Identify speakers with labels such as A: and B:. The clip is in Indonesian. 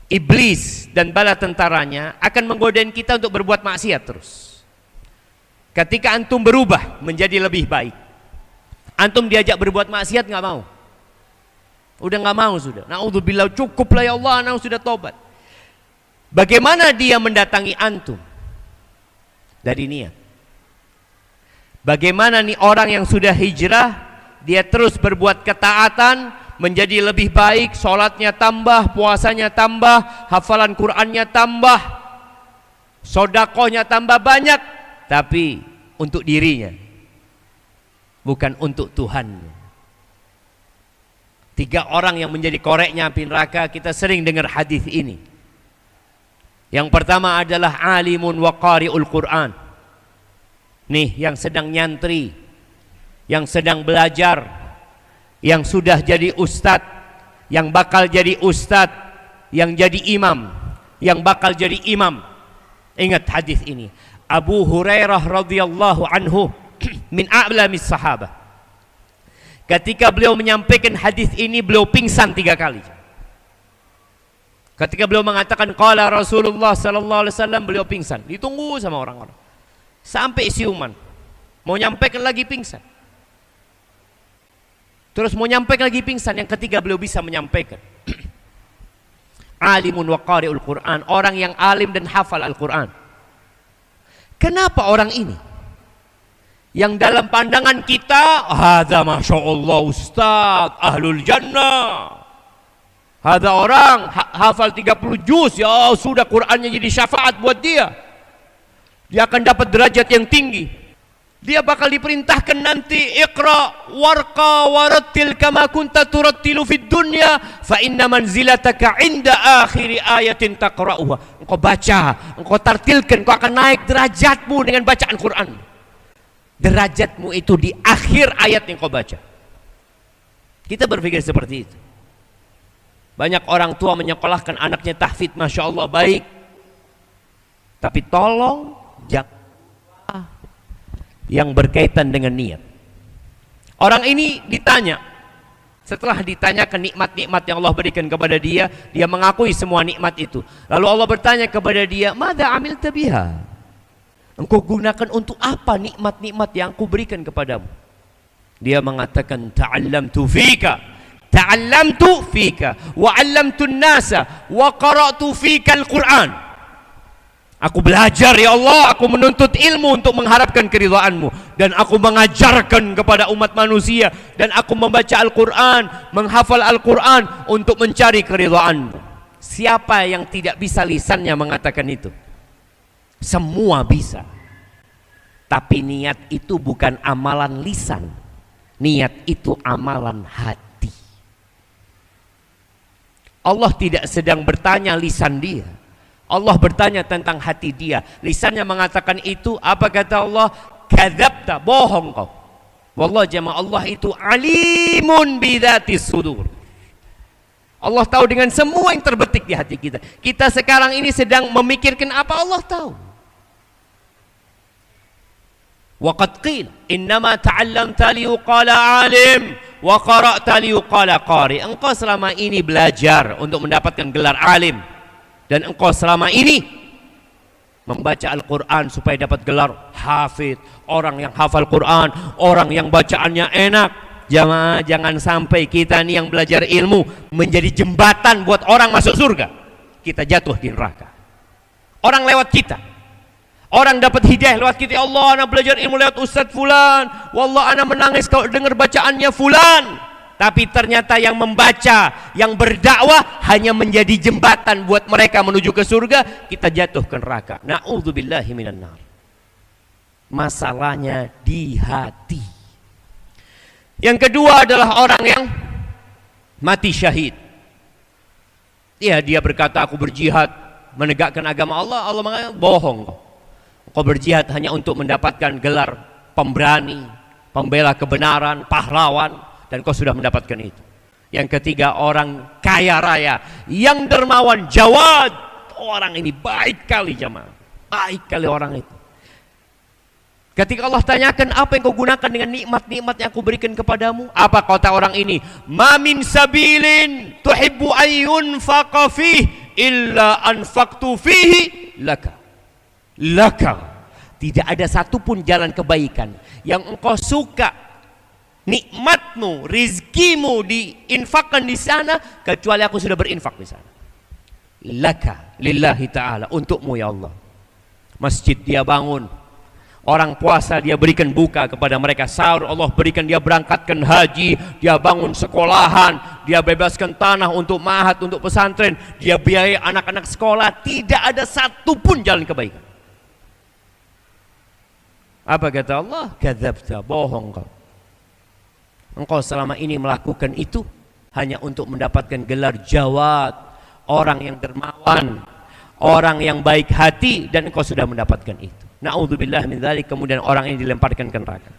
A: iblis dan bala tentaranya akan menggodain kita untuk berbuat maksiat terus. Ketika antum berubah menjadi lebih baik, antum diajak berbuat maksiat nggak mau, udah nggak mau sudah. Naudzubillah, cukuplah ya Allah, antum sudah tobat. Bagaimana dia mendatangi antum? Dari niat. Bagaimana nih orang yang sudah hijrah, dia terus berbuat ketaatan, menjadi lebih baik, sholatnya tambah, puasanya tambah, hafalan Qur'annya tambah, sodakohnya tambah banyak, tapi untuk dirinya, bukan untuk Tuhannya. 3 orang yang menjadi koreknya api neraka, kita sering dengar hadis ini. Yang pertama adalah alimun wa qari'ul Qur'an. Nih yang sedang nyantri, yang sedang belajar, yang sudah jadi ustadz, yang bakal jadi ustadz, yang jadi imam, yang bakal jadi imam. Ingat hadis ini. Abu Hurairah radhiyallahu anhu min a'lamis sahabah. Ketika beliau menyampaikan hadis ini, beliau pingsan 3 kali. Ketika beliau mengatakan qala Rasulullah sallallahu alaihi wasallam, beliau pingsan. Ditunggu sama orang-orang sampai siuman. Mau nyampaikan lagi pingsan. Terus mau nyampaikan lagi pingsan. Yang ketiga beliau bisa menyampaikan. Alimun wa qari'ul Qur'an, orang yang alim dan hafal Al-Qur'an. Kenapa orang ini yang dalam pandangan kita hadza masyaallah ustaz ahlul jannah, hadza orang hafal 30 juz, ya sudah Qur'annya jadi syafaat buat dia, dia akan dapat derajat yang tinggi, dia bakal diperintahkan nanti iqra warqa warattil kama kunta turattilu fid dunya fa inna manzilataka inda akhiri ayatin taqra'uha. Engkau baca, engkau tartilkan, engkau akan naik derajatmu dengan bacaan Quran. Derajatmu itu di akhir ayat yang kau baca. Kita berpikir seperti itu. Banyak orang tua menyekolahkan anaknya tahfidz, masya Allah baik, tapi tolong jangan yang berkaitan dengan niat. Orang ini ditanya, setelah ditanyakan nikmat-nikmat yang Allah berikan kepada dia, dia mengakui semua nikmat itu. Lalu Allah bertanya kepada dia, "Madza amilta biha?" Engkau gunakan untuk apa nikmat-nikmat yang aku berikan kepadamu? Dia mengatakan, ta'allamtu fika wa 'allamtun nasa wa qara'tu fika al-Qur'an. Aku belajar ya Allah, aku menuntut ilmu untuk mengharapkan keridhaanmu, dan aku mengajarkan kepada umat manusia, dan aku membaca Al-Quran, menghafal Al-Quran untuk mencari keridhaanmu. Siapa yang tidak bisa lisannya mengatakan itu? Semua bisa. Tapi niat itu bukan amalan lisan, niat itu amalan hati. Allah tidak sedang bertanya lisan dia, Allah bertanya tentang hati dia. Lisannya mengatakan itu, apa kata Allah? Kadzabta, bohong kau. Wallah jemaah, Allah itu alimun bidzatis sudur. Allah tahu dengan semua yang terbetik di hati kita. Kita sekarang ini sedang memikirkan apa, Allah tahu. Wa qad qila innama ta'allamta liyuqala alim wa qara'ta liyuqala qari. Engkau selama ini belajar untuk mendapatkan gelar alim, dan engkau selama ini membaca Al-Quran supaya dapat gelar hafidz, orang yang hafal Quran, orang yang bacaannya enak. Jamaah, jangan sampai kita nih yang belajar ilmu menjadi jembatan buat orang masuk surga, kita jatuh di neraka. Orang lewat kita, orang dapat hidayah lewat kita. Ya Allah, anak belajar ilmu lewat Ustadz Fulan, wallah anak menangis kalau dengar bacaannya Fulan. Tapi ternyata yang membaca, yang berdakwah hanya menjadi jembatan buat mereka menuju ke surga, kita jatuh ke neraka. Na'udzubillahi minan nar. Masalahnya di hati. Yang kedua adalah orang yang mati syahid. Ya, dia berkata aku berjihad menegakkan agama Allah. Allah mengatakan bohong. Kau berjihad hanya untuk mendapatkan gelar pemberani, pembela kebenaran, pahlawan, dan kau sudah mendapatkan itu. Yang ketiga, orang kaya raya yang dermawan, jawad. Orang ini baik kali jemaah, baik kali orang itu. Ketika Allah tanyakan, apa yang kau gunakan dengan nikmat-nikmat yang aku berikan kepadamu? Apa kata orang ini? Ma min sabilin tuhibbu ayyun faqafih illa anfaqtu fihi laka. Tidak ada satupun jalan kebaikan yang engkau suka, nikmatmu, rizkimu diinfakkan di sana, kecuali aku sudah berinfak di sana. Laka, lillahi ta'ala, untukmu ya Allah. Masjid dia bangun, orang puasa dia berikan buka kepada mereka, sahur Allah berikan, dia berangkatkan haji, dia bangun sekolahan, dia bebaskan tanah untuk ma'had, untuk pesantren, dia biayai anak-anak sekolah. Tidak ada satupun jalan kebaikan. Apa kata Allah? Kadzabta, bohong kau. Engkau selama ini melakukan itu hanya untuk mendapatkan gelar jawad, orang yang dermawan, orang yang baik hati, dan engkau sudah mendapatkan itu. Na'udzubillah min dzalik, kemudian orang ini dilemparkan ke neraka.